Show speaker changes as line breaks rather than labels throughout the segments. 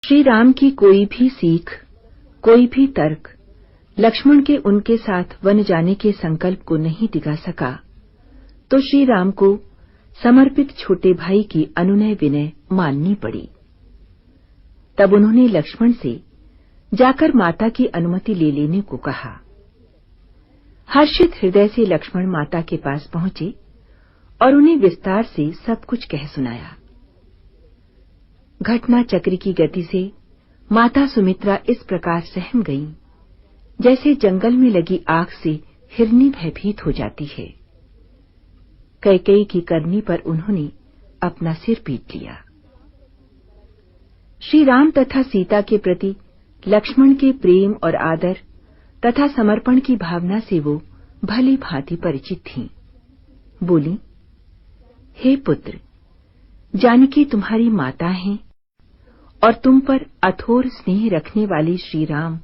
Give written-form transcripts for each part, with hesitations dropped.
श्री राम की कोई भी सीख, कोई भी तर्क लक्ष्मण के उनके साथ वन जाने के संकल्प को नहीं डिगा सका, तो श्री राम को समर्पित छोटे भाई की अनुनय विनय माननी पड़ी। तब उन्होंने लक्ष्मण से जाकर माता की अनुमति ले लेने को कहा। हर्षित हृदय से लक्ष्मण माता के पास पहुंचे और उन्हें विस्तार से सब कुछ कह सुनाया। घटना चक्र की गति से माता सुमित्रा इस प्रकार सहम गईं, जैसे जंगल में लगी आग से हिरनी भयभीत हो जाती है। कैकेयी की करनी पर उन्होंने अपना सिर पीट लिया। श्री राम तथा सीता के प्रति लक्ष्मण के प्रेम और आदर तथा समर्पण की भावना से वो भली भांति परिचित थीं। बोली, हे पुत्र, जानकी तुम्हारी माता हैं और तुम पर अथोर स्नेह रखने वाले श्री राम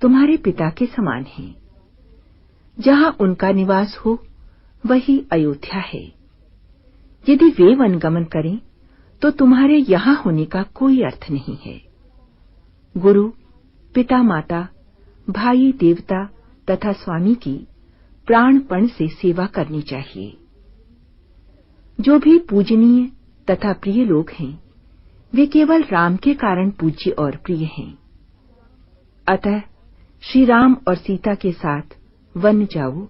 तुम्हारे पिता के समान हैं। जहां उनका निवास हो वही अयोध्या है। यदि वे वनगमन करें तो तुम्हारे यहां होने का कोई अर्थ नहीं है। गुरु, पिता, माता, भाई, देवता तथा स्वामी की प्राणपण से सेवा करनी चाहिए। जो भी पूजनीय तथा प्रिय लोग हैं, वे केवल राम के कारण पूज्य और प्रिय हैं। अतः श्री राम और सीता के साथ वन जाओ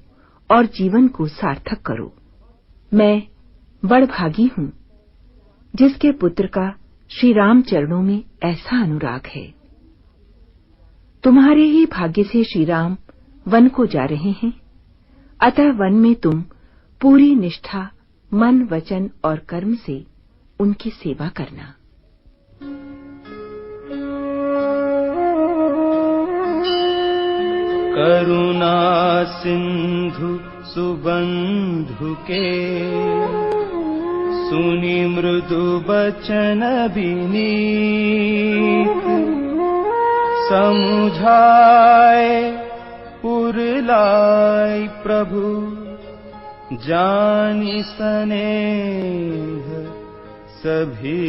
और जीवन को सार्थक करो। मैं बड़भागी हूं जिसके पुत्र का श्री राम चरणों में ऐसा अनुराग है। तुम्हारे ही भाग्य से श्री राम वन को जा रहे हैं, अतः वन में तुम पूरी निष्ठा, मन, वचन और कर्म से उनकी सेवा करना।
करुणा सिंधु सुबंधु के सुनि मृदु बचन विनीत, समुझाए पुरलाय प्रभु जानि स्नेह सभी।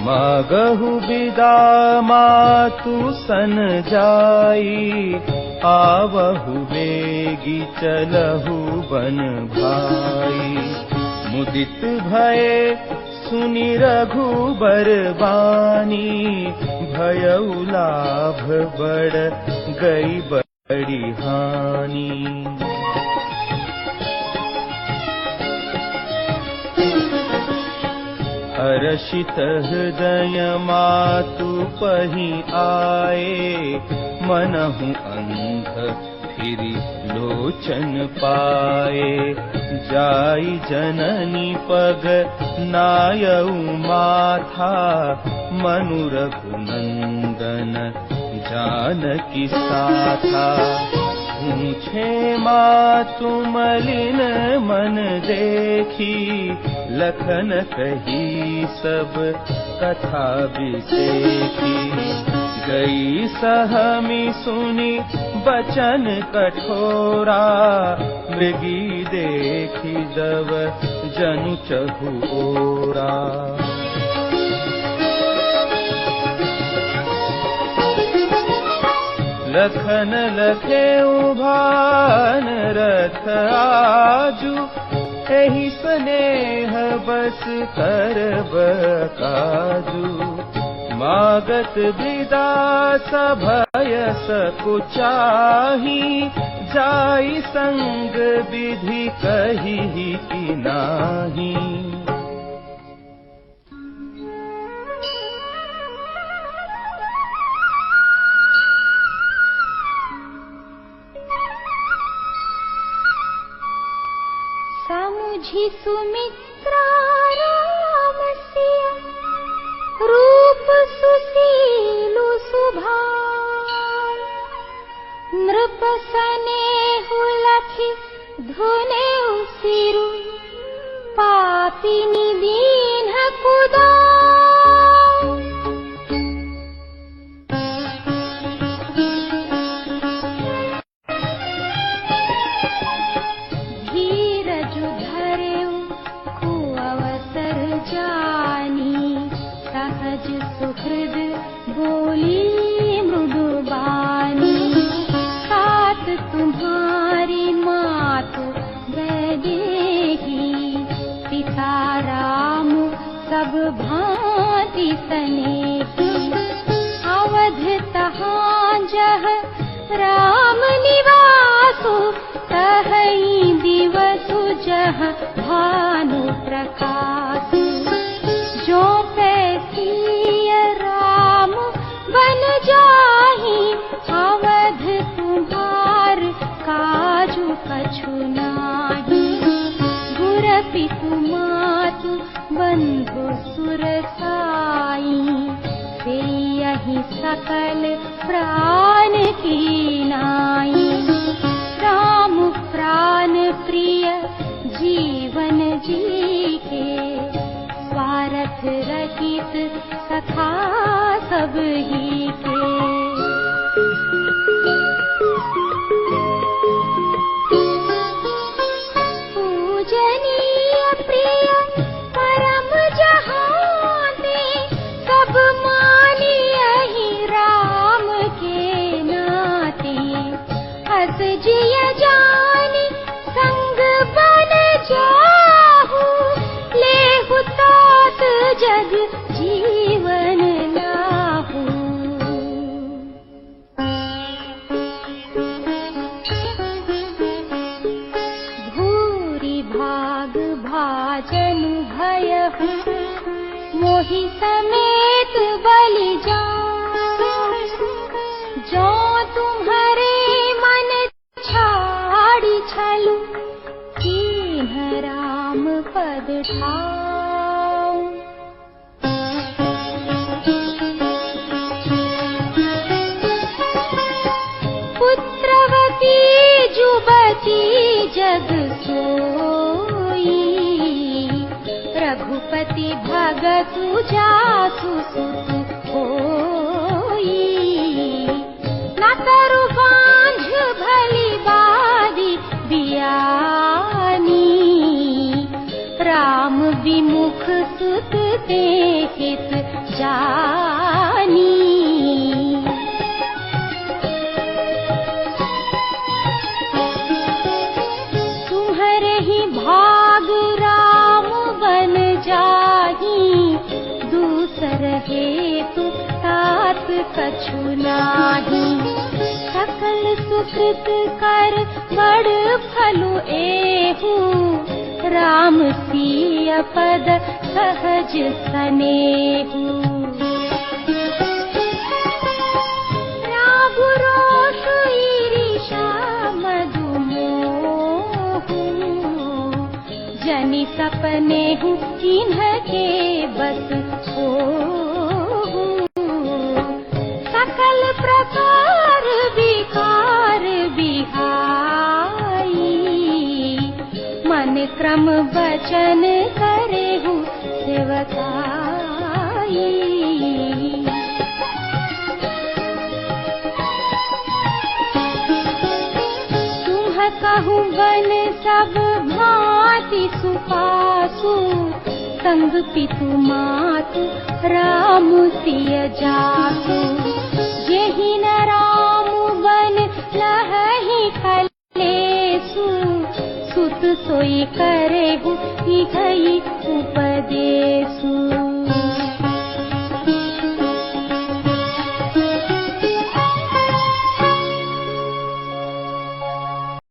मागहु बिदा मातु सन जाई, आवहु वेगी चलहु बन भाई। मुदित भये सुनि रघुबर बानी, भयउ लाभ बढ़ गई बड़ी हानि। हर्षित हृदय मातु पहि आए, मनहु अंध फिरि लोचन पाए। जाई जननी पग नायउ माथा, मनु रघुनंदन जानकी साथा। पूछे मातु मलिन मन देखी, लखन कही सब कथा बिसेखी। गई सहमी सुनी बचन कठोरा, मृगी देखी दव जनु चहु ओरा। लखन लखे उभान रथ आजू, एहि स्नेह बस करब काजू। मागत विदा सभय सकुचाही, जाई संग विधि कही कि नाही।
समुझी सुमित्रा राम सिया, रूप सुशीलु सुभान। नृप सनेहु लखि धुने सिरु, पापिनी दीन्ह कुदान। बस जिय जानी संग बन जाहू, लेहु तात जग जीवन लाहू। भूरि भाग भाजन भयहु, मोहि समेत बलि जाऊं। जो तुम्हारे मन छाड़ी छलु, कीन्ह राम पद ठाऊं। पुत्रवती जुबती जग सोई, रघुपति भगतु जासु सुत होई। न तरु बांझ भली बादी बियानी, राम विमुख सुत ते हित जानी। तुम्हारे ही भाग राम बन जाही, दूसर हेतु तात कछु नाही। सकल सुकृत कर बड़ फलु एहू, राम सिय पद सहज सनेहू। राग रोष ईर्षा मधु मोहु, जनि सपने हूँ किन्ह के बस होहु। सकल प्रकार विकार बिहाई, मन क्रम वचन करेहु सेवकाई। तुम कहूँ बन सब भांति सुपासु, संग पितु मातु राम सिय जासु। जेहि न राम बन लहहि कलेसु, सुत सोई करेहु इहै उपदेसु।